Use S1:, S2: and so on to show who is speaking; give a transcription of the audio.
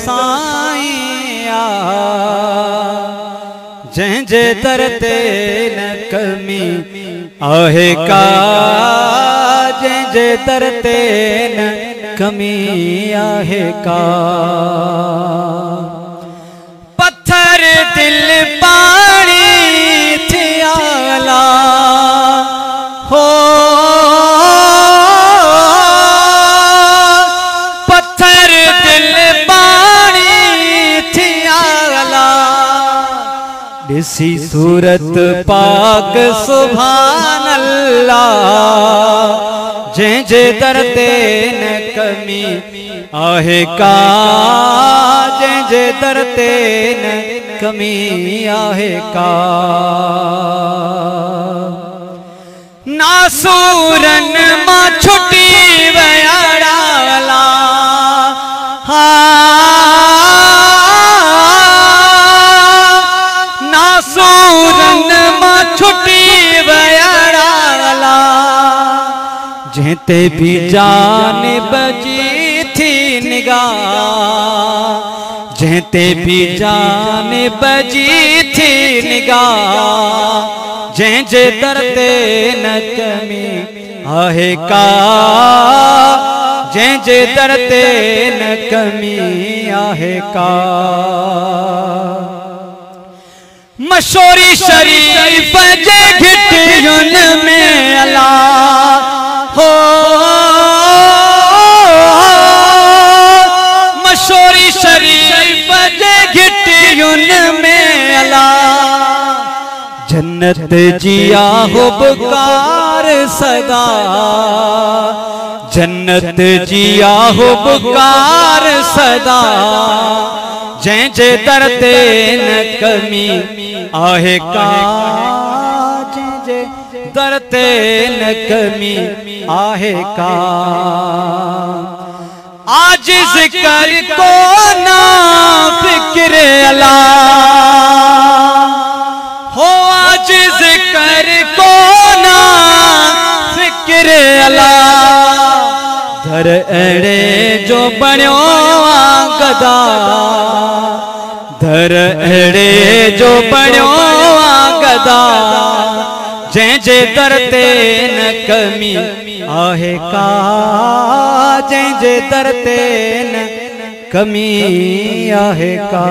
S1: साईं जंहिंजे दर ते न कमी आहे का, जंहिंजे दर ते न कमी आहे का। पत्थर दिल पानी थियाला हो, पत्थर दिल पानी थियाला ॾिसी सूरत पाक सुभान अल्लाह, जंहिंजे दर ते न कमी आहे का, जंहिंजे दर ते न कमी आहे का। नासूरन मां छुटी वयाड़ा नासूरन मां छुटी वयाड़ा, जंहिंते भी जान बजी थी निगाह, जंहिंते भी जान बजी थी निगाह, जंहिंजे दर ते न कमी आहे का, जंहिंजे दर ते न कमी आहे का। मशहूरी शरीफ जे घिटियुन में अला हो, मशहूरी शरीफ जे घिटियुन में अला, जन्नत जिया हो बुकार सदा, जन्नत जिया हो बुकार सदा, जंहिंजे दर ते न कमी आहे का, जंहिंजे दर ते न कमी आहे का। आजिज़ कर को ना फिक्र अला हो, आजिज़ कर को ना फिक्र अला, दर अड़े जो बणियो गदा, दर अड़े जो बणियो गदा, जंहिंजे दर ते न कमी आहे का, जंहिंजे दर ते न कमी आहे का।